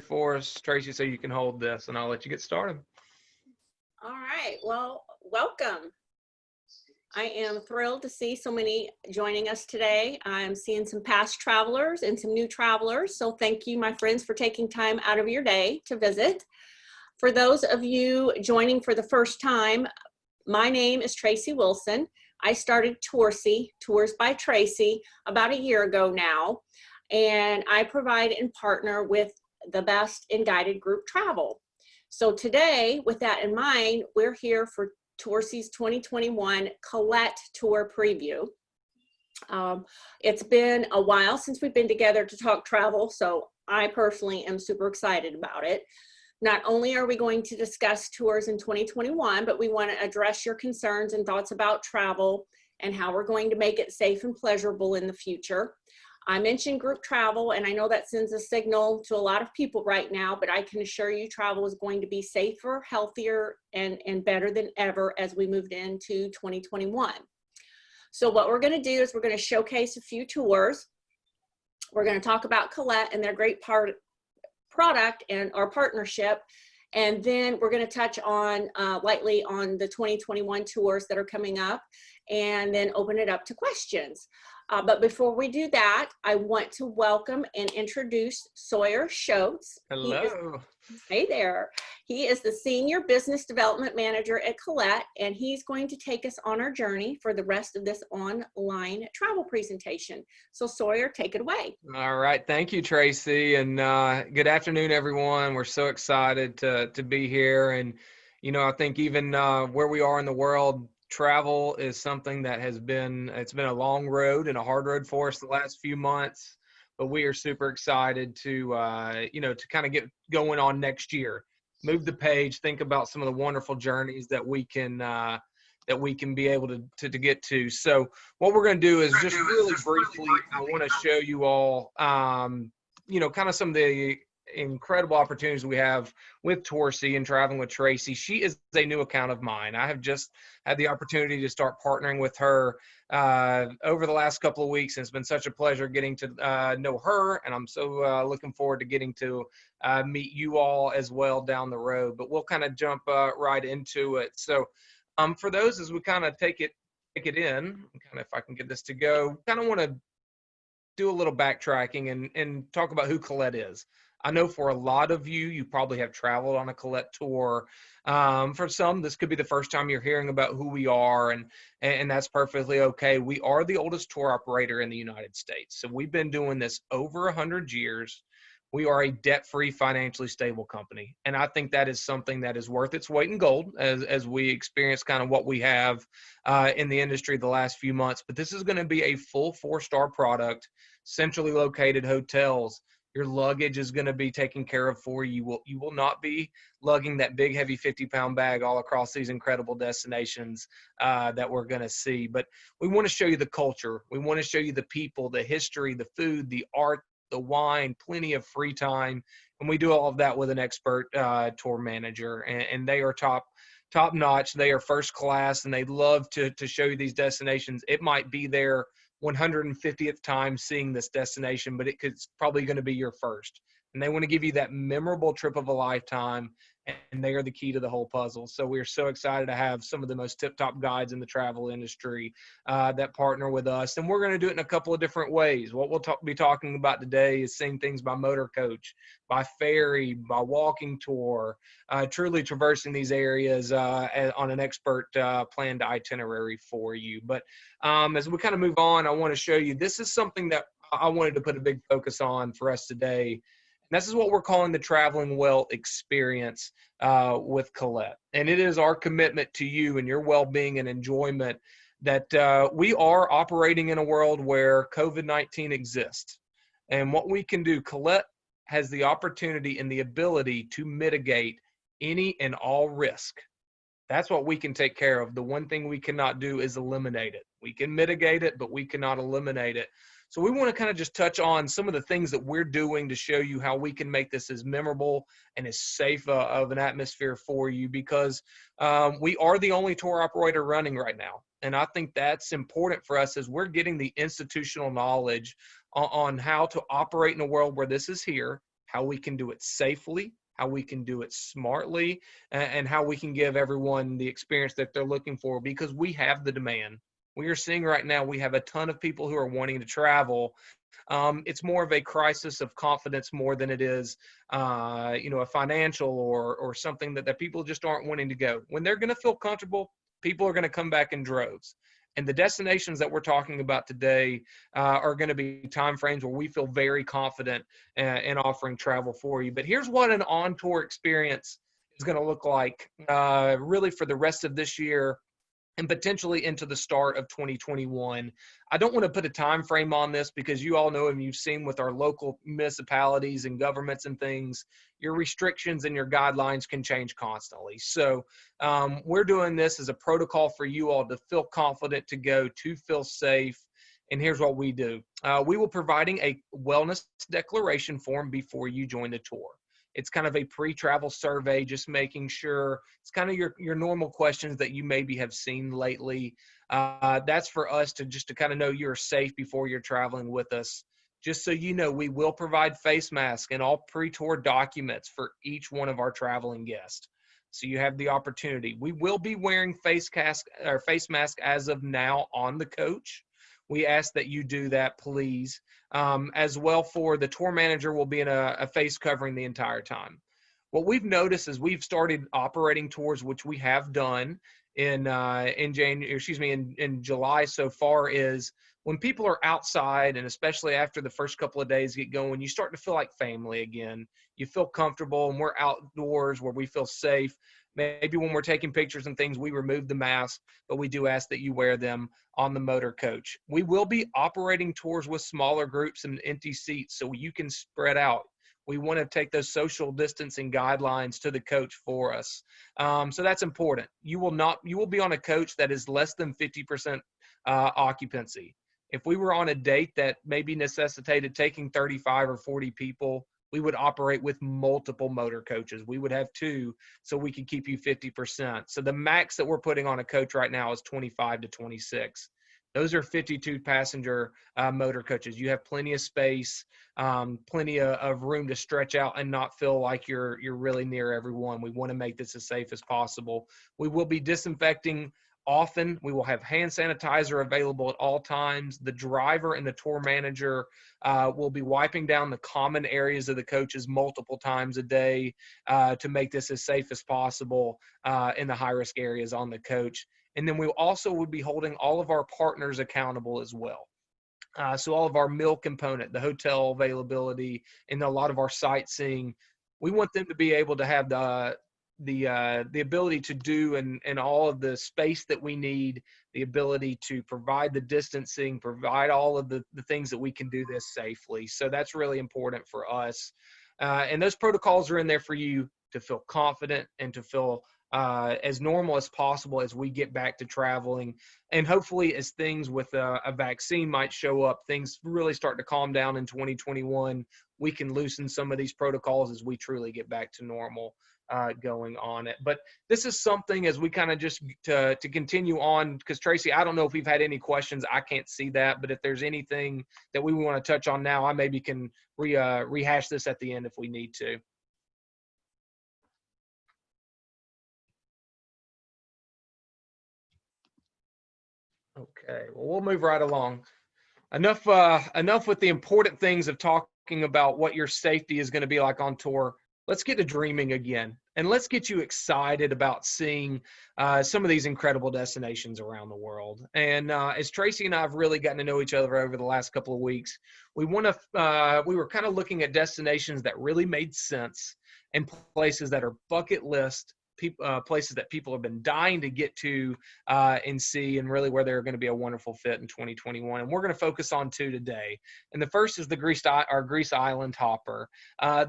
for us, Tracy, so you can hold this, and I'll let you get started. All right. Well, welcome. I am thrilled to see so many joining us today. I'm seeing some past travelers and some new travelers. So thank you, my friends, for taking time out of your day to visit. For those of you joining for the first time, my name is Tracy Wilson. I started Tourcy, Tours by Tracy, about a year ago now. And I provide and partner with the best in guided group travel. So today, with that in mind, we're here for Tourcy's 2021 Collette Tour Preview. It's been a while since we've been together to talk travel, so I personally am super excited about it. Not only are we going to discuss tours in 2021, but we want to address your concerns and thoughts about travel and how we're going to make it safe and pleasurable in the future. I mentioned group travel, and I know that sends a signal to a lot of people right now, but I can assure you travel is going to be safer, healthier, and better than ever as we moved into 2021. So what we're going to do is we're going to showcase a few tours. We're going to talk about Collette and their great product and our partnership. And then we're going to touch on lightly on the 2021 tours that are coming up, and then open it up to questions. But before we do that, I want to welcome and introduce Sawyer Schultz. Hello. Hey there. He is the Senior Business Development Manager at Collette, and he's going to take us on our journey for the rest of this online travel presentation. So Sawyer, take it away. All right. Thank you, Tracy. And good afternoon, everyone. We're so excited to be here. And, I think even where we are in the world, travel is something that it's been a long road and a hard road for us the last few months, but we are super excited to kind of get going on next year, move the page, think about some of the wonderful journeys that we can be able to get to. So what we're going to do is just really briefly, I want to show you all, kind of some of the incredible opportunities we have with Tourcy and traveling with Tracy. She is a new account of mine. I have just had the opportunity to start partnering with her over the last couple of weeks, and it's been such a pleasure getting to know her, and I'm so looking forward to getting to meet you all as well down the road. But we'll kind of jump right into it. So for those, as we kind of take it in, kind of, if I can get this to go, kind of want to do a little backtracking and talk about who Collette is. I know for a lot of you probably have traveled on a Collette tour. For some, this could be the first time you're hearing about who we are, and that's perfectly okay. We are the oldest tour operator in the United States. So we've been doing this over 100 years. We are a debt-free, financially stable company. And I think that is something that is worth its weight in gold as we experience kind of what we have in the industry the last few months. But this is going to be a full 4-star product, centrally located hotels. Your luggage is going to be taken care of for you. You will not be lugging that big, heavy 50-pound bag all across these incredible destinations that we're going to see. But we want to show you the culture. We want to show you the people, the history, the food, the art, the wine, plenty of free time. And we do all of that with an expert tour manager. And they are top notch. They are first class, and they love to show you these destinations. It might be their 150th time seeing this destination, but it's probably going to be your first. And they want to give you that memorable trip of a lifetime, and they are the key to the whole puzzle. So we're so excited to have some of the most tip-top guides in the travel industry that partner with us. And we're going to do it in a couple of different ways. What we'll be talking about today is seeing things by motor coach, by ferry, by walking tour, truly traversing these areas on an expert planned itinerary for you. But as we kind of move on, I want to show you, this is something that I wanted to put a big focus on for us today. This is what we're calling the Traveling Well experience with Collette. And it is our commitment to you and your well-being and enjoyment that we are operating in a world where COVID-19 exists. And what we can do, Collette has the opportunity and the ability to mitigate any and all risk. That's what we can take care of. The one thing we cannot do is eliminate it. We can mitigate it, but we cannot eliminate it. So we want to kind of just touch on some of the things that we're doing to show you how we can make this as memorable and as safe of an atmosphere for you, because we are the only tour operator running right now. And I think that's important for us as we're getting the institutional knowledge on how to operate in a world where this is here, how we can do it safely, how we can do it smartly, and how we can give everyone the experience that they're looking for, because we have the demand. We are seeing right now, we have a ton of people who are wanting to travel. It's more of a crisis of confidence more than it is, a financial or something that people just aren't wanting to go. When they're going to feel comfortable, people are going to come back in droves. And the destinations that we're talking about today are going to be time frames where we feel very confident in offering travel for you. But here's what an on-tour experience is going to look like really for the rest of this year and potentially into the start of 2021. I don't want to put a time frame on this because you all know, and you've seen with our local municipalities and governments and things, your restrictions and your guidelines can change constantly. So we're doing this as a protocol for you all to feel confident to go, to feel safe. And here's what we do. We will providing a wellness declaration form before you join the tour. It's kind of a pre-travel survey, just making sure it's kind of your normal questions that you maybe have seen lately. That's for us to kind of know you're safe before you're traveling with us. Just so you know, we will provide face masks and all pre-tour documents for each one of our traveling guests. So you have the opportunity. We will be wearing face mask as of now on the coach. We ask that you do that, please. As well, for the tour manager will be in a face covering the entire time. What we've noticed is we've started operating tours, which we have done in July so far, is when people are outside, and especially after the first couple of days get going, you start to feel like family again. You feel comfortable, and we're outdoors where we feel safe. Maybe when we're taking pictures and things, we remove the mask, but we do ask that you wear them on the motor coach. We will be operating tours with smaller groups and empty seats so you can spread out. We want to take those social distancing guidelines to the coach for us. So that's important. You will be on a coach that is less than 50% occupancy. If we were on a date that maybe necessitated taking 35 or 40 people, we would operate with multiple motor coaches. We would have two, so we could keep you 50%. So the max that we're putting on a coach right now is 25 to 26. Those are 52 passenger motor coaches. You have plenty of space, plenty of room to stretch out and not feel like you're really near everyone. We want to make this as safe as possible. We will be disinfecting often. We will have hand sanitizer available at all times. The driver and the tour manager will be wiping down the common areas of the coaches multiple times a day to make this as safe as possible in the high-risk areas on the coach. And then we also would be holding all of our partners accountable as well. So all of our meal component, the hotel availability, and a lot of our sightseeing, we want them to be able to have the ability to do and all of the space that we need, the ability to provide the distancing, provide all of the things that we can do this safely. So that's really important for us. And those protocols are in there for you to feel confident and to feel as normal as possible as we get back to traveling. And hopefully as things with a vaccine might show up, things really start to calm down in 2021, we can loosen some of these protocols as we truly get back to normal going on it. But this is something as we kind of just to continue on, because Tracy, I don't know if we've had any questions. I can't see that, but if there's anything that we want to touch on now, I maybe can rehash this at the end if we need to. Okay, well, we'll move right along. Enough with the important things of talking about what your safety is going to be like on tour. Let's get to dreaming again, and let's get you excited about seeing some of these incredible destinations around the world. And as Tracy and I have really gotten to know each other over the last couple of weeks, we were kind of looking at destinations that really made sense and places that are bucket list places that people have been dying to get to and see, and really where they're going to be a wonderful fit in 2021. And we're going to focus on two today. And the first is the Greece Island Hopper.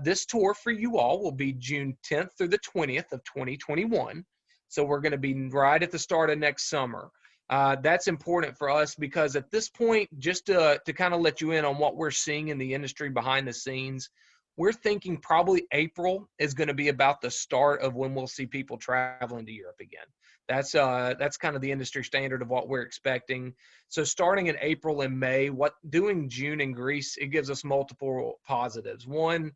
This tour for you all will be June 10th through the 20th of 2021. So we're going to be right at the start of next summer. That's important for us because at this point, just to kind of let you in on what we're seeing in the industry behind the scenes, we're thinking probably April is going to be about the start of when we'll see people traveling to Europe again. That's kind of the industry standard of what we're expecting. So starting in April and May, doing June in Greece, it gives us multiple positives. One,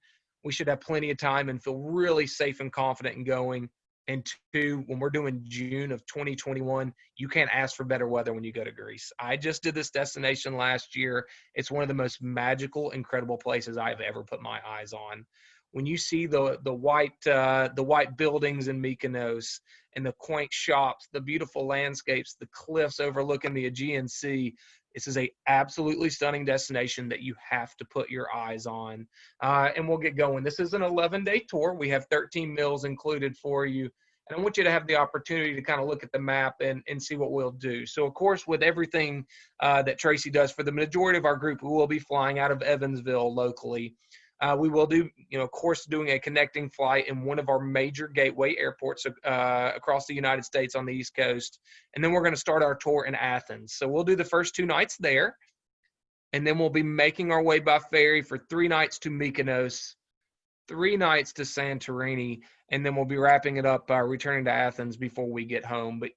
we should have plenty of time and feel really safe and confident in going. And two, when we're doing June of 2021, you can't ask for better weather when you go to Greece. I just did this destination last year. It's one of the most magical, incredible places I've ever put my eyes on. When you see the white buildings in Mykonos and the quaint shops, the beautiful landscapes, the cliffs overlooking the Aegean Sea, this is a absolutely stunning destination that you have to put your eyes on. And we'll get going. This is an 11-day tour. We have 13 meals included for you. And I want you to have the opportunity to kind of look at the map and see what we'll do. So, of course, with everything that Tracy does, for the majority of our group, we will be flying out of Evansville locally. We will do, of course, doing a connecting flight in one of our major gateway airports across the United States on the East Coast. And then we're going to start our tour in Athens. So we'll do the first 2 nights there. And then we'll be making our way by ferry for 3 nights to Mykonos, 3 nights to Santorini, and then we'll be wrapping it up, returning to Athens before we get home. But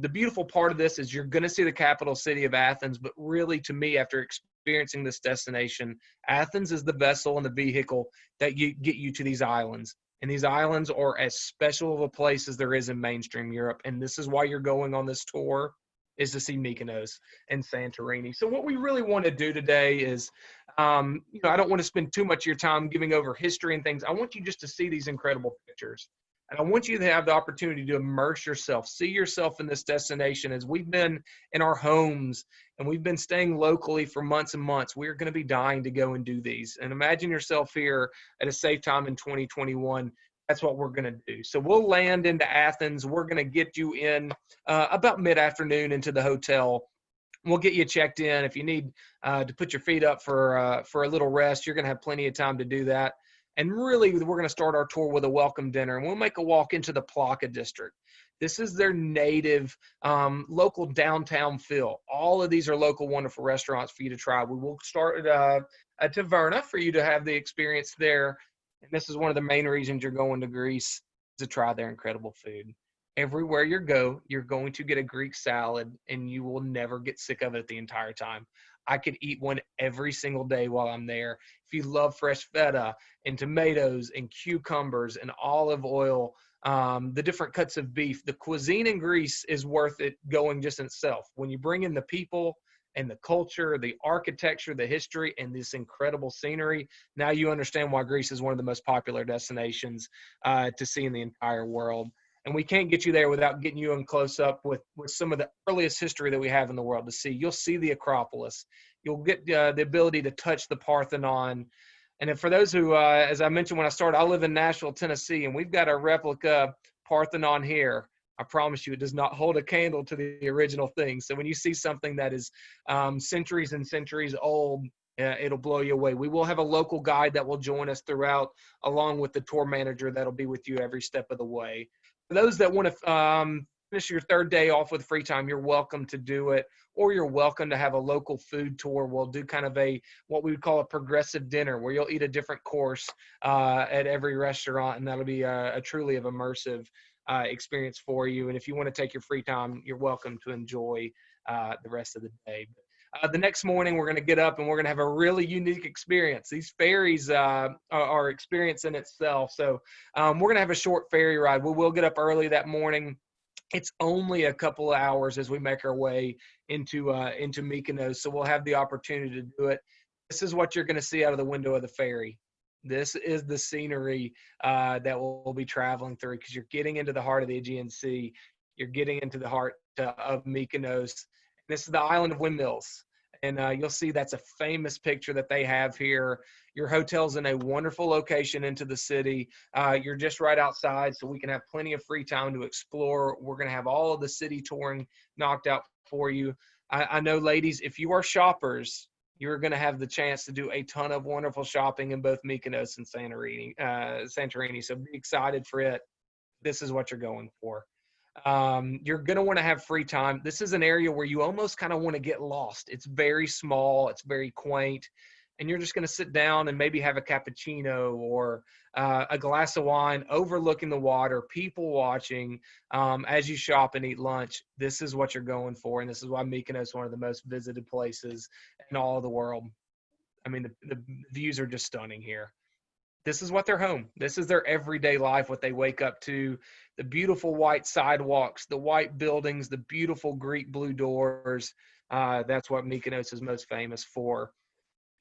the beautiful part of this is you're going to see the capital city of Athens, but really, to me, after experiencing this destination, Athens is the vessel and the vehicle that get you to these islands. And these islands are as special of a place as there is in mainstream Europe. And this is why you're going on this tour, is to see Mykonos and Santorini. So what we really want to do today is, I don't want to spend too much of your time giving over history and things. I want you just to see these incredible pictures. And I want you to have the opportunity to immerse yourself, see yourself in this destination. As we've been in our homes and we've been staying locally for months and months, we're going to be dying to go and do these. And imagine yourself here at a safe time in 2021. That's what we're going to do. So we'll land into Athens. We're going to get you in about mid-afternoon into the hotel. We'll get you checked in. If you need to put your feet up for a little rest, you're going to have plenty of time to do that. And really, we're going to start our tour with a welcome dinner, and we'll make a walk into the Plaka district. This is their native local downtown feel. All of these are local, wonderful restaurants for you to try. We will start at Taverna for you to have the experience there. And this is one of the main reasons you're going to Greece, to try their incredible food. Everywhere you go, you're going to get a Greek salad, and you will never get sick of it the entire time. I could eat one every single day while I'm there. If you love fresh feta and tomatoes and cucumbers and olive oil, the different cuts of beef, the cuisine in Greece is worth it going just in itself. When you bring in the people and the culture, the architecture, the history, and this incredible scenery, now you understand why Greece is one of the most popular destinations to see in the entire world. And we can't get you there without getting you in close up with some of the earliest history that we have in the world to see. You'll see the Acropolis. You'll get the ability to touch the Parthenon. And for those who, as I mentioned when I started, I live in Nashville, Tennessee, and we've got a replica Parthenon here. I promise you, it does not hold a candle to the original thing. So when you see something that is centuries and centuries old, it'll blow you away. We will have a local guide that will join us throughout, along with the tour manager that'll be with you every step of the way. For those that want to finish your 3rd day off with free time, you're welcome to do it, or you're welcome to have a local food tour. We'll do kind of what we would call a progressive dinner, where you'll eat a different course at every restaurant, and that'll be a truly immersive experience for you. And if you want to take your free time, you're welcome to enjoy the rest of the day. The next morning, we're going to get up and we're going to have a really unique experience. These ferries are experience in itself. So we're going to have a short ferry ride. We will get up early that morning. It's only a couple of hours as we make our way into Mykonos. So we'll have the opportunity to do it. This is what you're going to see out of the window of the ferry. This is the scenery that we'll be traveling through, because you're getting into the heart of the Aegean Sea. You're getting into the heart of Mykonos. This is the island of windmills, and you'll see that's a famous picture that they have here. Your hotel's in a wonderful location into the city. You're just right outside, so we can have plenty of free time to explore. We're going to have all of the city touring knocked out for you. I know, ladies, if you are shoppers, you're going to have the chance to do a ton of wonderful shopping in both Mykonos and Santorini. So be excited for it. This is what you're going for. You're going to want to have free time. This is an area where you almost kind of want to get lost. It's very small. It's very quaint. And you're just going to sit down and maybe have a cappuccino or a glass of wine overlooking the water, people watching as you shop and eat lunch. This is what you're going for. And this is why Mykonos is one of the most visited places in all of the world. I mean, the views are just stunning here. this is what they're home. This is their everyday life, what they wake up to, the beautiful white sidewalks, the white buildings, the beautiful Greek blue doors. That's what Mykonos is most famous for.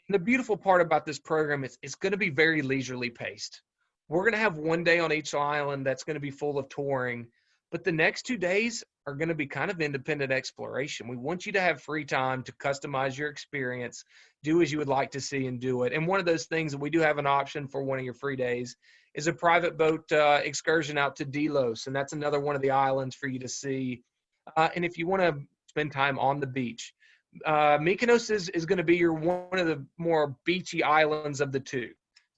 The beautiful part about this program is it's going to be very leisurely paced. We're going to have one day on each island that's going to be full of touring, but the next 2 days are going to be kind of independent exploration. We want you to have free time to customize your experience, do as you would like to see and do it. And one of those things that we do have an option for one of your free days is a private boat excursion out to Delos, and that's another one of the islands for you to see. And if you want to spend time on the beach, Mykonos is going to be your one of the more beachy islands of the two.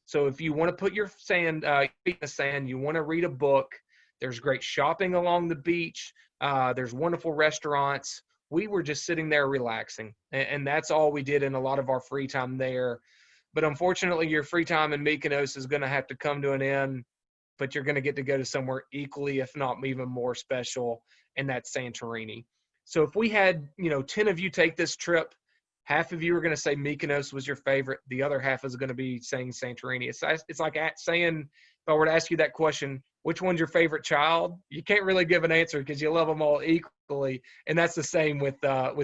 So if you want to put your feet in the sand, you want to read a book. There's great shopping along the beach. There's wonderful restaurants. We were just sitting there relaxing, and that's all we did in a lot of our free time there. But unfortunately, your free time in Mykonos is going to have to come to an end. But you're going to get to go to somewhere equally, if not even more special, and that's Santorini. So if we had, 10 of you take this trip, half of you are going to say Mykonos was your favorite. The other half is going to be saying Santorini. It's like saying, if I were to ask you that question, which one's your favorite child? You can't really give an answer because you love them all equally. And that's the same with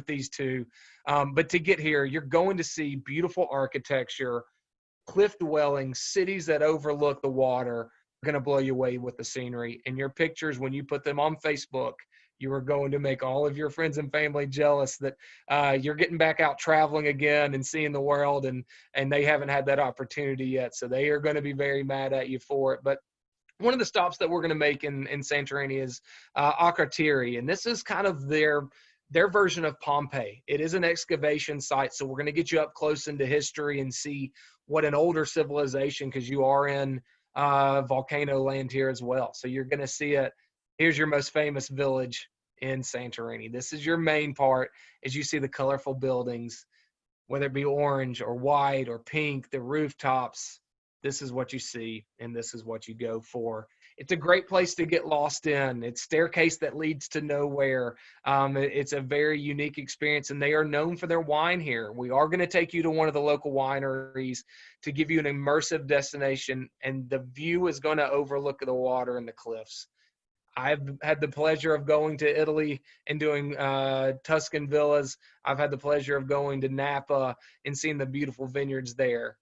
these two. But to get here, you're going to see beautiful architecture, cliff dwellings, cities that overlook the water are going to blow you away with the scenery. And your pictures, when you put them on Facebook, you are going to make all of your friends and family jealous that you're getting back out traveling again and seeing the world, and they haven't had that opportunity yet. So they are going to be very mad at you for it. But one of the stops that we're going to make in Santorini is Akrotiri, and this is kind of their version of Pompeii. It is an excavation site, so we're going to get you up close into history and see what an older civilization, because you are in volcano land here as well. So you're going to see it. Here's your most famous village in Santorini. This is your main part as you see the colorful buildings, whether it be orange or white or pink, the rooftops. This is what you see, and this is what you go for. It's a great place to get lost in. It's staircase that leads to nowhere. It's a very unique experience, and they are known for their wine here. We are going to take you to one of the local wineries to give you an immersive destination, and the view is going to overlook the water and the cliffs. I've had the pleasure of going to Italy and doing Tuscan villas. I've had the pleasure of going to Napa and seeing the beautiful vineyards there.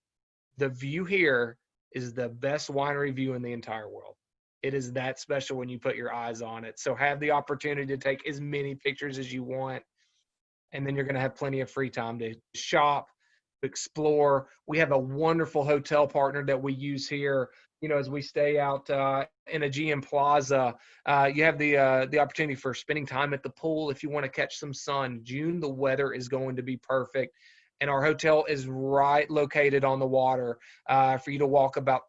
The view here is the best winery view in the entire world. It is that special when you put your eyes on it. So have the opportunity to take as many pictures as you want, and then you're going to have plenty of free time to shop, explore. We have a wonderful hotel partner that we use here. As we stay out in a GM Plaza, you have the opportunity for spending time at the pool if you want to catch some sun. June, the weather is going to be perfect, and our hotel is right located on the water for you to walk about,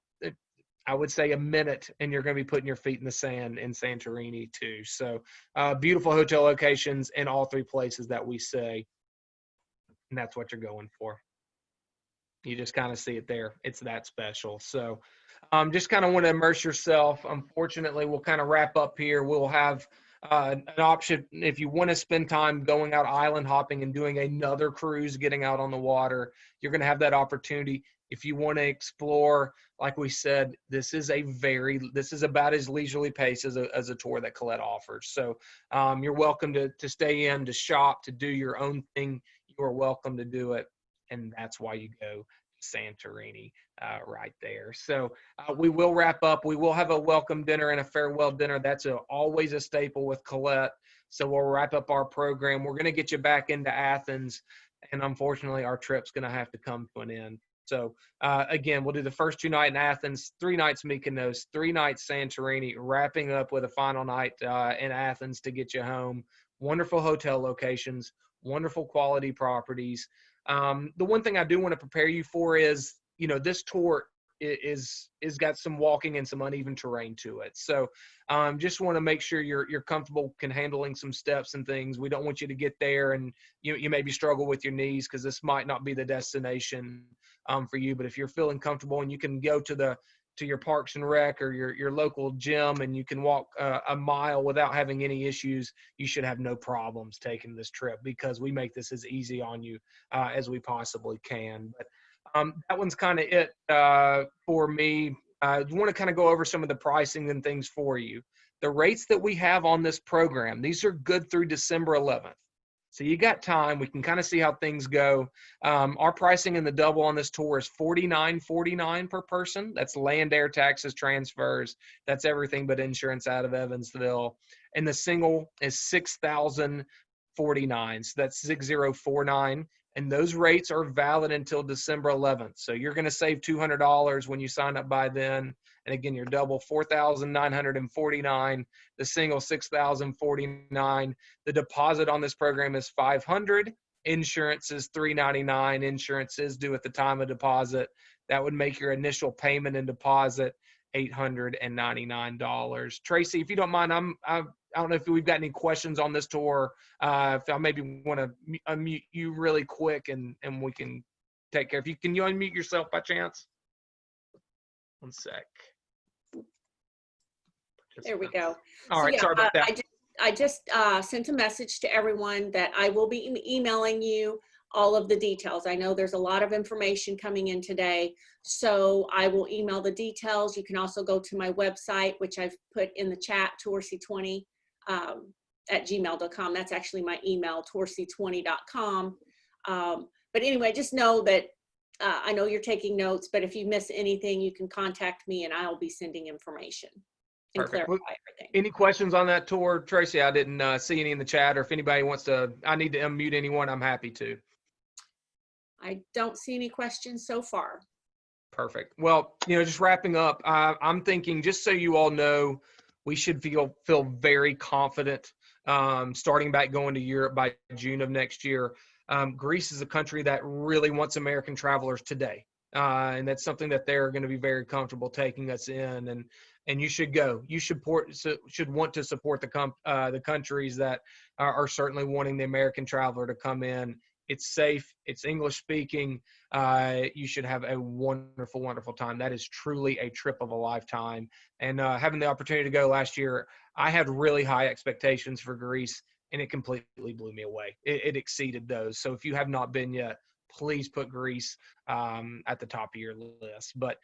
I would say, a minute, and you're going to be putting your feet in the sand in Santorini too. So beautiful hotel locations in all three places that we say, and that's what you're going for. You just kind of see it there. It's that special. So just kind of want to immerse yourself. Unfortunately, we'll kind of wrap up here. We'll have an option if you want to spend time going out island hopping and doing another cruise, getting out on the water. You're going to have that opportunity. If you want to explore, like we said, this is about as leisurely pace as a tour that Collette offers. So you're welcome to stay in, to shop, to do your own thing. You are welcome to do it. And that's why you go to Santorini right there. So we will wrap up. We will have a welcome dinner and a farewell dinner. That's always a staple with Collette. So we'll wrap up our program. We're going to get you back into Athens. And unfortunately, our trip's going to have to come to an end. So again, we'll do the first 2 nights in Athens, 3 nights Mykonos, 3 nights Santorini, wrapping up with a final night in Athens to get you home. Wonderful hotel locations, wonderful quality properties. The one thing I do want to prepare you for is, this tour is got some walking and some uneven terrain to it. So just want to make sure you're comfortable handling some steps and things. We don't want you to get there and you maybe struggle with your knees, because this might not be the destination for you. But if you're feeling comfortable and you can go to your Parks and Rec or your local gym and you can walk a mile without having any issues, you should have no problems taking this trip, because we make this as easy on you as we possibly can. But That one's kind of it for me. I want to kind of go over some of the pricing and things for you. The rates that we have on this program, these are good through December 11th. So you got time. We can kind of see how things go. Our pricing in the double on this tour is $49.49 per person. That's land, air, taxes, transfers. That's everything but insurance out of Evansville. And the single is $6,049. So that's 6049. And those rates are valid until December 11th. So you're going to save $200 when you sign up by then. And again, your double $4,949, the single $6,049. The deposit on this program is $500. Insurance is $399. Insurance is due at the time of deposit. That would make your initial payment and deposit $899. Tracy, if you don't mind, I don't know if we've got any questions on this tour. If I maybe want to unmute you really quick and we can take care. Can you unmute yourself by chance? One sec. There we go. All right, yeah, sorry about that. I just sent a message to everyone that I will be emailing you all of the details. I know there's a lot of information coming in today, so I will email the details. You can also go to my website, which I've put in the chat, Tourcy20 at gmail.com. That's actually my email, Tourcy20.com. But anyway, just know that I know you're taking notes, but if you miss anything, you can contact me and I'll be sending information and Perfect. clarify everything. Any questions on that tour, Tracy? I didn't see any in the chat, or if anybody wants to, I need to unmute anyone, I'm happy to. I don't see any questions so far. Perfect. Well, just wrapping up, I'm thinking, just so you all know, we should feel very confident starting back going to Europe by June of next year. Greece is a country that really wants American travelers today. And that's something that they're going to be very comfortable taking us in. And you should go. You should want to support the countries that are certainly wanting the American traveler to come in. It's safe. It's English speaking. You should have a wonderful, wonderful time. That is truly a trip of a lifetime. And having the opportunity to go last year, I had really high expectations for Greece, and it completely blew me away. It exceeded those. So if you have not been yet, please put Greece at the top of your list. But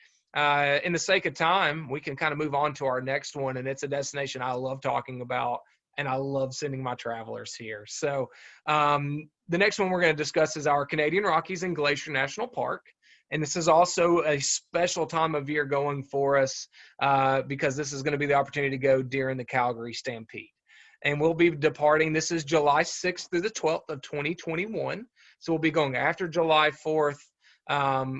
in the sake of time, we can kind of move on to our next one, and it's a destination I love talking about, and I love sending my travelers here. So the next one we're going to discuss is our Canadian Rockies and Glacier National Park. And this is also a special time of year going for us because this is going to be the opportunity to go during the Calgary Stampede. And we'll be departing. This is July 6th through the 12th of 2021. So we'll be going after July 4th,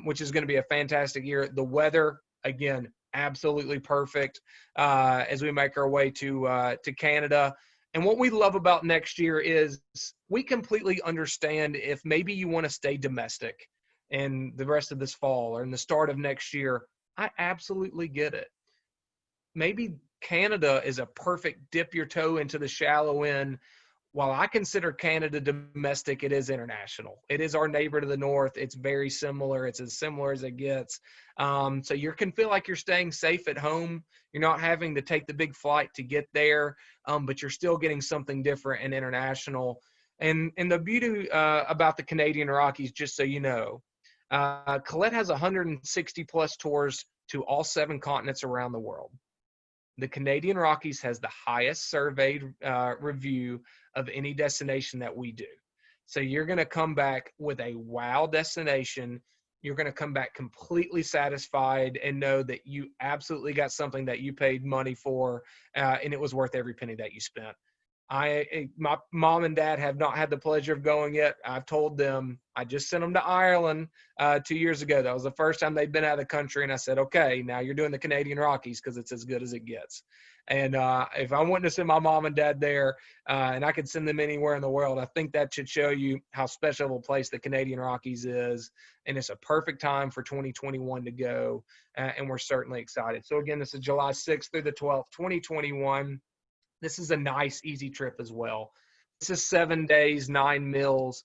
which is going to be a fantastic year. The weather, again, absolutely perfect as we make our way to Canada. And what we love about next year is we completely understand if maybe you want to stay domestic in the rest of this fall or in the start of next year. I absolutely get it. Maybe Canada is a perfect dip your toe into the shallow end. While I consider Canada domestic, it is international. It is our neighbor to the north. It's very similar. It's as similar as it gets. So you can feel like you're staying safe at home. You're not having to take the big flight to get there, but you're still getting something different and international. And the beauty about the Canadian Rockies, just so you know, Collette has 160 plus tours to all 7 continents around the world. The Canadian Rockies has the highest surveyed review of any destination that we do. So you're going to come back with a wow destination. You're going to come back completely satisfied and know that you absolutely got something that you paid money for, and it was worth every penny that you spent. My mom and dad have not had the pleasure of going yet. I've told them, I just sent them to Ireland 2 years ago. That was the first time they'd been out of the country. And I said, okay, now you're doing the Canadian Rockies because it's as good as it gets. And if I wanted to send my mom and dad there and I could send them anywhere in the world, I think that should show you how special of a place the Canadian Rockies is. And it's a perfect time for 2021 to go. And we're certainly excited. So again, this is July 6th through the 12th, 2021. This is a nice, easy trip as well. This is 7 days, 9 meals.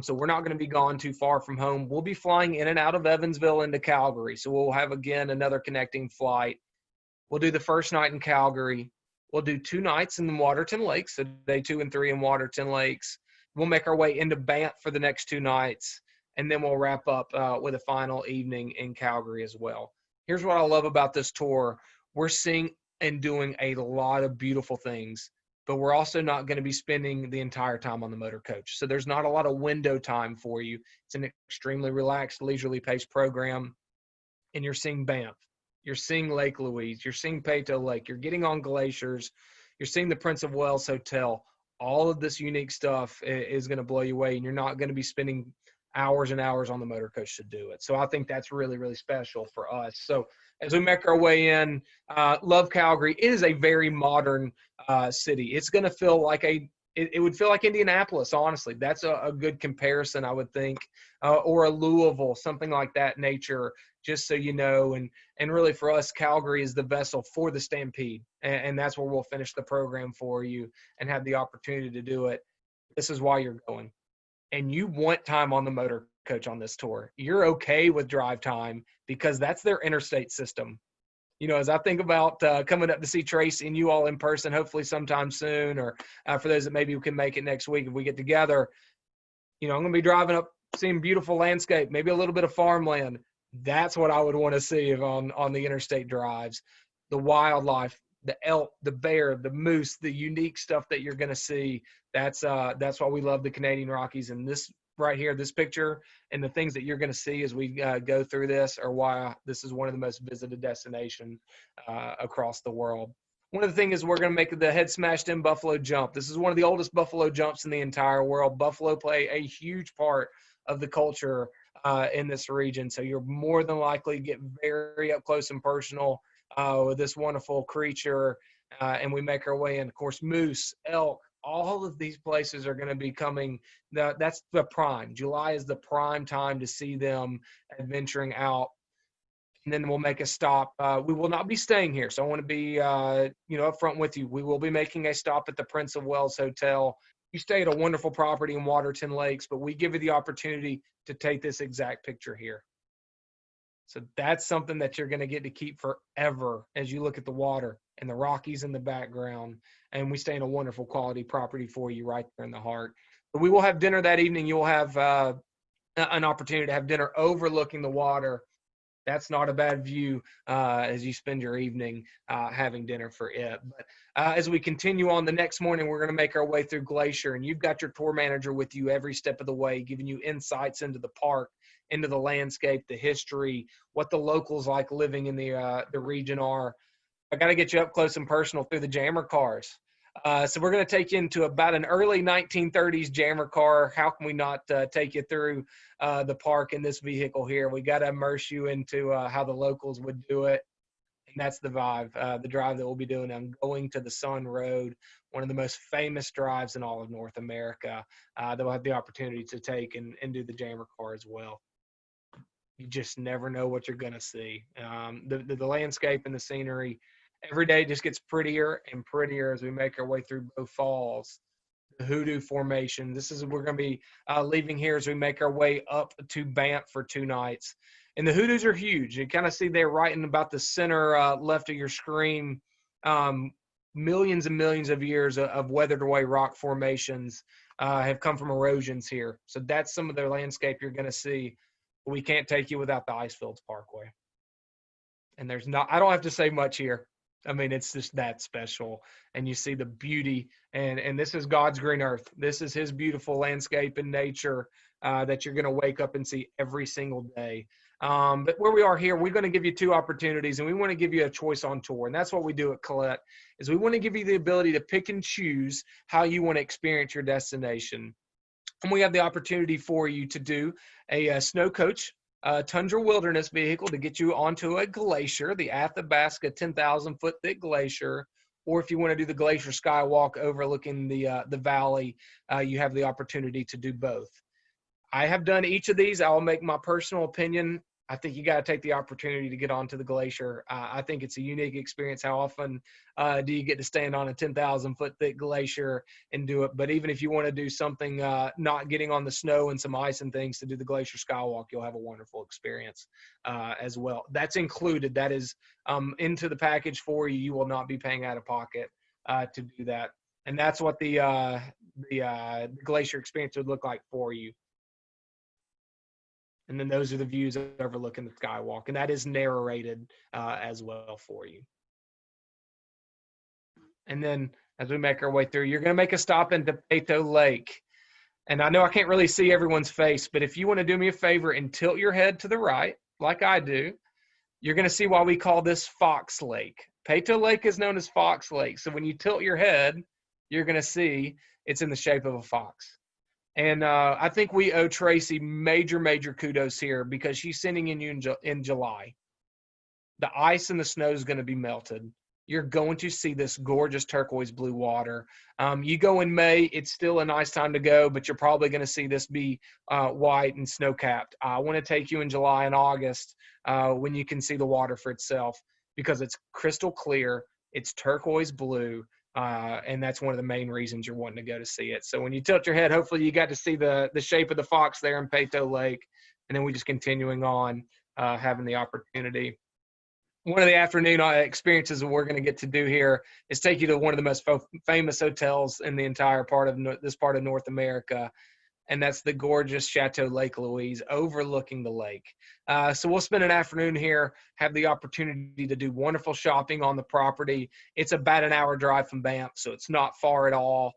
So we're not going to be gone too far from home. We'll be flying in and out of Evansville into Calgary. So we'll have, again, another connecting flight. We'll do the first night in Calgary. We'll do 2 nights in the Waterton Lakes, so day 2 and 3 in Waterton Lakes. We'll make our way into Banff for the next 2 nights. and then we'll wrap up with a final evening in Calgary as well. Here's what I love about this tour. We're seeing and doing a lot of beautiful things, but we're also not going to be spending the entire time on the motor coach. So there's not a lot of window time for you. It's an extremely relaxed, leisurely paced program, and you're seeing Banff. You're seeing Lake Louise. You're seeing Peyto Lake. You're getting on glaciers. You're seeing the Prince of Wales Hotel. All of this unique stuff is going to blow you away, and you're not going to be spending hours and hours on the motor coach to do it. So I think that's really, really special for us. So as we make our way in, love Calgary. It is a very modern city. It's going to feel like it would feel like Indianapolis, honestly. That's a good comparison, I would think, or a Louisville, something like that nature, just so you know. And really for us, Calgary is the vessel for the Stampede, and that's where we'll finish the program for you and have the opportunity to do it. This is why you're going. And you want time on the motor coach on this tour. You're okay with drive time because that's their interstate system. You know, as I think about coming up to see Tracy and you all in person, hopefully sometime soon, or for those that maybe we can make it next week if we get together, you know, I'm going to be driving up, seeing beautiful landscape, maybe a little bit of farmland. That's what I would want to see on the interstate drives. The wildlife, the elk, the bear, the moose, the unique stuff that you're going to see. That's why we love the Canadian Rockies. And this right here, this picture, and the things that you're going to see as we go through this are why this is one of the most visited destinations across the world. One of the things is we're going to make the head smashed in buffalo jump. This is one of the oldest buffalo jumps in the entire world. Buffalo play a huge part of the culture in this region. So you're more than likely to get very up close and personal with this wonderful creature. And we make our way in. Of course, moose, elk, all of these places are going to be coming. That's the prime. July is the prime time to see them adventuring out. And then we'll make a stop. We will not be staying here, so I want to be, upfront with you. We will be making a stop at the Prince of Wales Hotel. You stay at a wonderful property in Waterton Lakes, but we give you the opportunity to take this exact picture here. So that's something that you're going to get to keep forever as you look at the water and the Rockies in the background. And we stay in a wonderful quality property for you right there in the heart. But we will have dinner that evening. You'll have an opportunity to have dinner overlooking the water. That's not a bad view as you spend your evening having dinner for it. But as we continue on the next morning, we're going to make our way through Glacier, and you've got your tour manager with you every step of the way, giving you insights into the park, into the landscape, the history, what the locals like living in the region are. I got to get you up close and personal through the jammer cars. So we're going to take you into about an early 1930s jammer car. How can we not take you through the park in this vehicle here? We got to immerse you into how the locals would do it. And that's the vibe, the drive that we'll be doing. I'm going to the Sun Road, one of the most famous drives in all of North America that we'll have the opportunity to take and do the jammer car as well. You just never know what you're going to see. The landscape and the scenery every day just gets prettier and prettier as we make our way through Bow Falls, the Hoodoo Formation. We're going to be leaving here as we make our way up to Banff for 2 nights. And the Hoodoos are huge. You kind of see they're right in about the center left of your screen. Millions and millions of years of weathered away rock formations have come from erosions here. So that's some of their landscape you're going to see. We can't take you without the Icefields Parkway. And I don't have to say much here. I mean, it's just that special. And you see the beauty, and this is God's green earth. This is his beautiful landscape and nature that you're going to wake up and see every single day. But where we are here, we're going to give you 2 opportunities, and we want to give you a choice on tour. And that's what we do at Collette, is we want to give you the ability to pick and choose how you want to experience your destination. And we have the opportunity for you to do a snow coach, Tundra Wilderness vehicle to get you onto a glacier, the Athabasca 10,000-foot thick glacier, or if you want to do the Glacier Skywalk overlooking the valley, you have the opportunity to do both. I have done each of these. I'll make my personal opinion. I think you got to take the opportunity to get onto the glacier. I think it's a unique experience. How often do you get to stand on a 10,000-foot thick glacier and do it? But even if you want to do something not getting on the snow and some ice and things to do the Glacier Skywalk, you'll have a wonderful experience as well. That's included. That is into the package for you. You will not be paying out of pocket to do that. And that's what the glacier experience would look like for you. And then those are the views overlooking the skywalk. And that is narrated as well for you. And then as we make our way through, you're going to make a stop into Peyto Lake. And I know I can't really see everyone's face, but if you want to do me a favor and tilt your head to the right, like I do, you're going to see why we call this Fox Lake. Peyto Lake is known as Fox Lake. So when you tilt your head, you're going to see it's in the shape of a fox. And I think we owe Tracy major kudos here because she's sending you in July. The ice and the snow is going to be melted. You're going to see this gorgeous turquoise blue water. You go in May, it's still a nice time to go, but you're probably going to see this be white and snow-capped. I want to take you in July and August when you can see the water for itself because it's crystal clear, it's turquoise blue, and that's one of the main reasons you're wanting to go to see it. So when you tilt your head, hopefully you got to see the shape of the fox there in Peyto Lake, and then we just continuing on having the opportunity. One of the afternoon experiences that we're going to get to do here is take you to one of the most famous hotels in the entire part of this part of North America, and that's the gorgeous Chateau Lake Louise overlooking the lake. So we'll spend an afternoon here, have the opportunity to do wonderful shopping on the property. It's about an hour drive from Banff, so it's not far at all.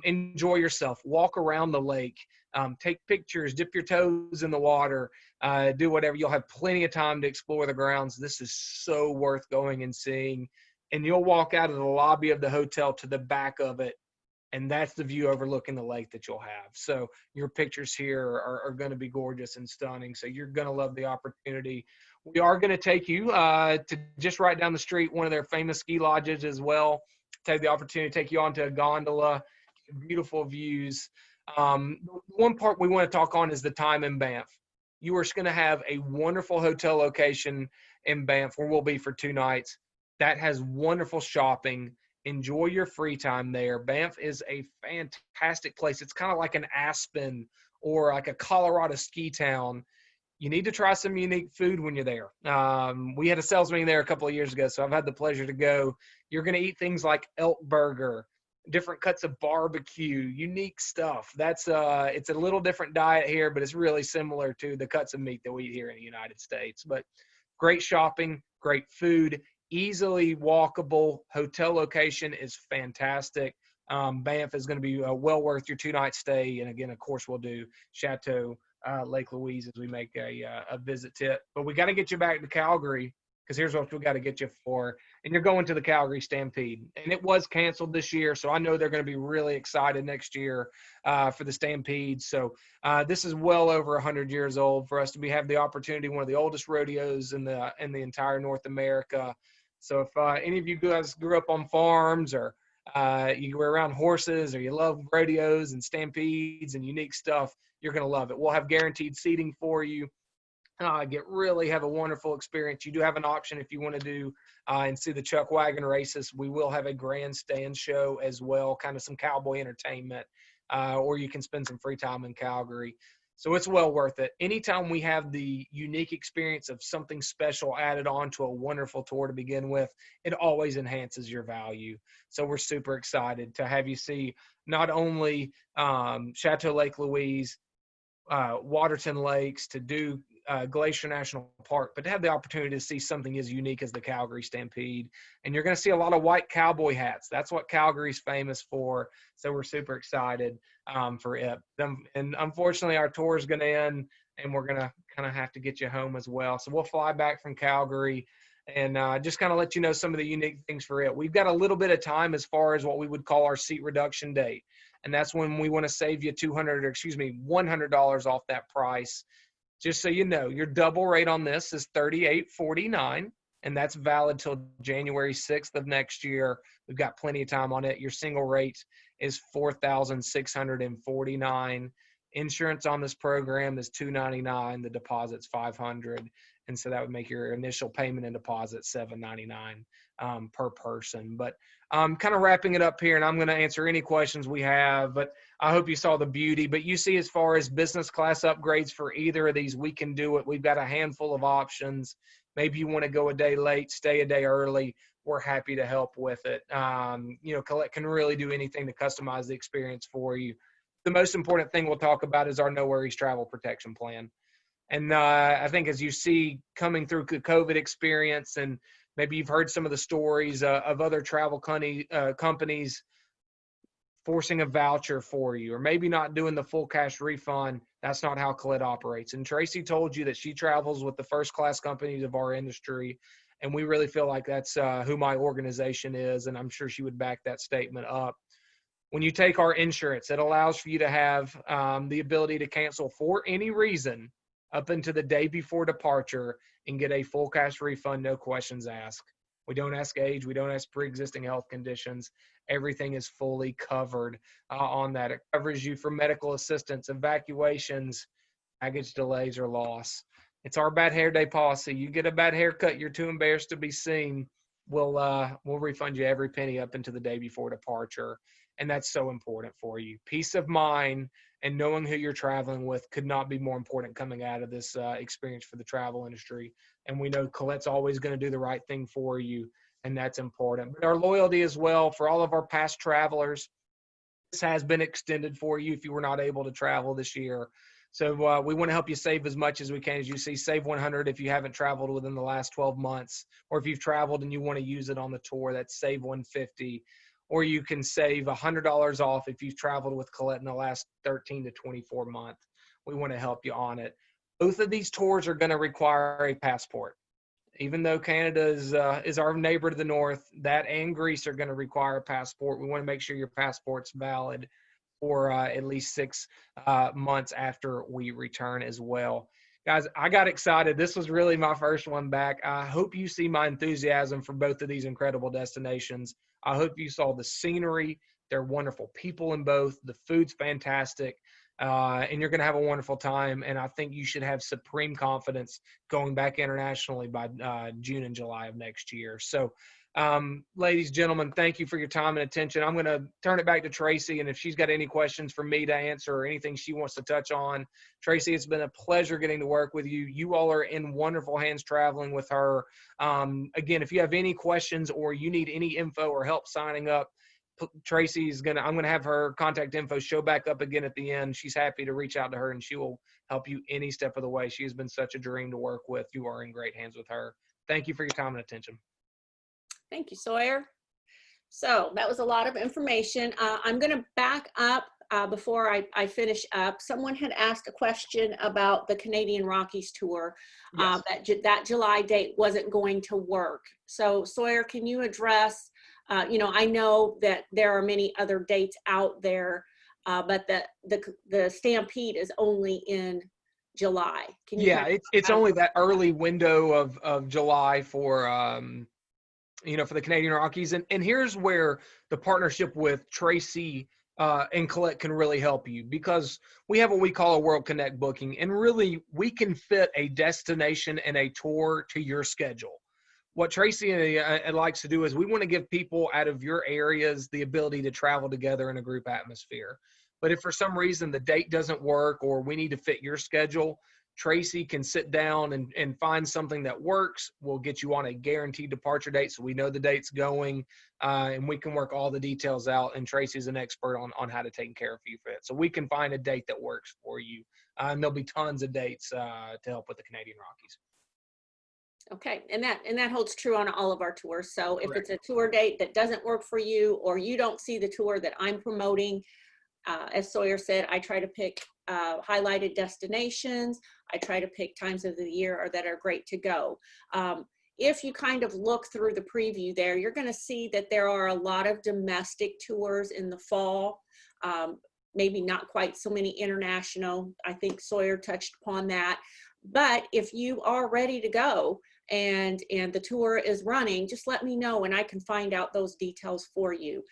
Enjoy yourself, walk around the lake, take pictures, dip your toes in the water, do whatever. You'll have plenty of time to explore the grounds. This is so worth going and seeing. And you'll walk out of the lobby of the hotel to the back of it, and that's the view overlooking the lake that you'll have. So your pictures here are going to be gorgeous and stunning. So you're going to love the opportunity. We are going to take you to just right down the street, one of their famous ski lodges as well. Take the opportunity to take you onto a gondola, beautiful views. One part we want to talk on is the time in Banff. You are going to have a wonderful hotel location in Banff where we'll be for 2 nights. That has wonderful shopping. Enjoy your free time there. Banff is a fantastic place. It's kind of like an Aspen or like a Colorado ski town. You need to try some unique food when you're there. We had a sales meeting there a couple of years ago, so I've had the pleasure to go. You're going to eat things like elk burger, different cuts of barbecue, unique stuff. That's it's a little different diet here, but it's really similar to the cuts of meat that we eat here in the United States. But great shopping, great food, easily walkable. Hotel location is fantastic. Banff is going to be well worth your 2-night stay. And again, of course, we'll do Chateau Lake Louise as we make a visit tip. But we got to get you back to Calgary because here's what we got to get you for. And you're going to the Calgary Stampede. And it was canceled this year, so I know they're going to be really excited next year for the Stampede. So this is well over 100 years old for us to have the opportunity, one of the oldest rodeos in the entire North America. So if any of you guys grew up on farms or you were around horses or you love rodeos and stampedes and unique stuff, you're going to love it. We'll have guaranteed seating for you. Have a wonderful experience. You do have an option if you want to do and see the chuck wagon races. We will have a grandstand show as well, kind of some cowboy entertainment, or you can spend some free time in Calgary. So it's well worth it. Anytime we have the unique experience of something special added on to a wonderful tour to begin with, it always enhances your value. So we're super excited to have you see not only Chateau Lake Louise, Waterton Lakes, to do Glacier National Park, but to have the opportunity to see something as unique as the Calgary Stampede. And you're going to see a lot of white cowboy hats. That's what Calgary's famous for. So we're super excited for it. And unfortunately, our tour is going to end, and we're going to kind of have to get you home as well. So we'll fly back from Calgary and just kind of let you know some of the unique things for it. We've got a little bit of time as far as what we would call our seat reduction date. And that's when we want to save you $100 off that price. Just so you know, your double rate on this is $38.49, and that's valid till January 6th of next year. We've got plenty of time on it. Your single rate is $4,649. Insurance on this program is $299. The deposit's $500, and so that would make your initial payment and deposit $799 per person. But kind of wrapping it up here, and I'm going to answer any questions we have, but I hope you saw the beauty. But you see, as far as business class upgrades for either of these, we can do it. We've got a handful of options. Maybe you want to go a day late, stay a day early. We're happy to help with it. Collette can really do anything to customize the experience for you. The most important thing we'll talk about is our No Worries Travel Protection Plan. And I think as you see coming through the COVID experience, and maybe you've heard some of the stories of other travel companies forcing a voucher for you, or maybe not doing the full cash refund. That's not how Collette operates. And Tracy told you that she travels with the first class companies of our industry. And we really feel like that's who my organization is. And I'm sure she would back that statement up. When you take our insurance, it allows for you to have the ability to cancel for any reason up until the day before departure and get a full cash refund, no questions asked. We don't ask age. We don't ask pre-existing health conditions. Everything is fully covered on that. It covers you for medical assistance, evacuations, baggage delays, or loss. It's our bad hair day policy. You get a bad haircut, you're too embarrassed to be seen, we'll refund you every penny up until the day before departure. And that's so important for you. Peace of mind and knowing who you're traveling with could not be more important coming out of this experience for the travel industry. And we know Colette's always going to do the right thing for you, and that's important. But our loyalty as well for all of our past travelers. This has been extended for you if you were not able to travel this year. So we want to help you save as much as we can. As you see, save 100 if you haven't traveled within the last 12 months, or if you've traveled and you want to use it on the tour, that's save 150. Or you can save $100 off if you've traveled with Collette in the last 13 to 24 months. We want to help you on it. Both of these tours are going to require a passport. Even though Canada is our neighbor to the north, that and Greece are going to require a passport. We want to make sure your passport's valid for at least 6 months after we return as well. Guys, I got excited. This was really my first one back. I hope you see my enthusiasm for both of these incredible destinations. I hope you saw the scenery. There are wonderful people in both. The food's fantastic. And you're going to have a wonderful time. And I think you should have supreme confidence going back internationally by June and July of next year. So, ladies, gentlemen, thank you for your time and attention. I'm going to turn it back to Tracy. And if she's got any questions for me to answer or anything she wants to touch on, Tracy, it's been a pleasure getting to work with you. You all are in wonderful hands traveling with her. Again, if you have any questions or you need any info or help signing up, I'm going to have her contact info show back up again at the end. She's happy to reach out to her and she will help you any step of the way. She has been such a dream to work with. You are in great hands with her. Thank you for your time and attention. Thank you, Sawyer. So that was a lot of information. I'm going to back up before I finish up. Someone had asked a question about the Canadian Rockies tour. Yes. That July date wasn't going to work. So Sawyer, can you address, I know that there are many other dates out there, but the Stampede is only in July. Can you it's only that early window of July for for the Canadian Rockies. And here's where the partnership with Tracy and Collette can really help you, because we have what we call a World Connect booking, and really we can fit a destination and a tour to your schedule. What Tracy likes to do is we want to give people out of your areas the ability to travel together in a group atmosphere. But if for some reason the date doesn't work or we need to fit your schedule, Tracy can sit down and find something that works. We'll get you on a guaranteed departure date so we know the date's going, and we can work all the details out. And Tracy's an expert on how to take care of you for it. So we can find a date that works for you. And there'll be tons of dates to help with the Canadian Rockies. Okay, and that holds true on all of our tours. So if Correct. it's a tour date that doesn't work for you, or you don't see the tour that I'm promoting, as Sawyer said, I try to pick highlighted destinations. I try to pick times of the year that are great to go. If you kind of look through the preview there, you're going to see that there are a lot of domestic tours in the fall. Maybe not quite so many international. I think Sawyer touched upon that. But if you are ready to go and the tour is running, just let me know and I can find out those details for you.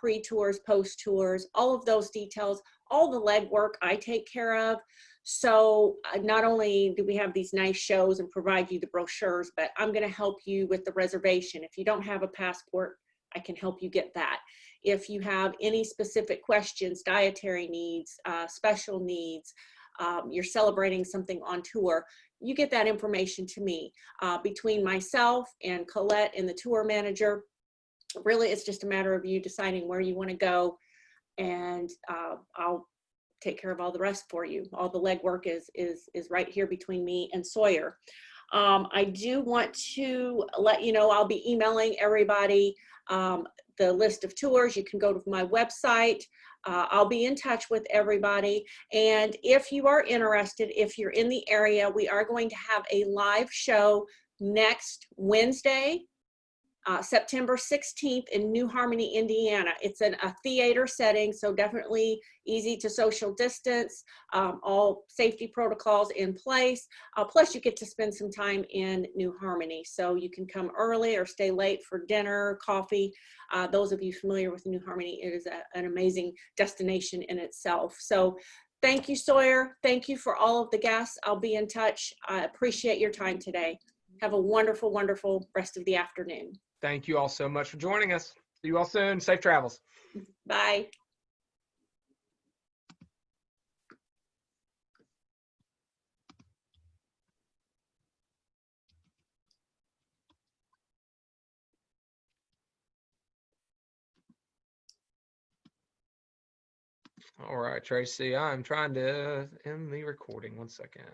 Pre-tours, post-tours, all of those details, all the legwork I take care of. So not only do we have these nice shows and provide you the brochures, but I'm going to help you with the reservation. If you don't have a passport, I can help you get that. If you have any specific questions, dietary needs, special needs, you're celebrating something on tour, you get that information to me. Between myself and Collette and the tour manager, really it's just a matter of you deciding where you want to go, and I'll take care of all the rest for you. All the legwork is right here between me and Sawyer. I do want to let you know I'll be emailing everybody the list of tours. You can go to my website. I'll be in touch with everybody. And if you are interested, if you're in the area, we are going to have a live show next Wednesday, September 16th in New Harmony, Indiana. It's a theater setting, so definitely easy to social distance, all safety protocols in place. Plus you get to spend some time in New Harmony. So you can come early or stay late for dinner, coffee. Those of you familiar with New Harmony, it is an amazing destination in itself. So thank you, Sawyer. Thank you for all of the guests. I'll be in touch. I appreciate your time today. Have a wonderful, wonderful rest of the afternoon. Thank you all so much for joining us. See you all soon. Safe travels. Bye. All right, Tracy, I'm trying to end the recording. 1 second.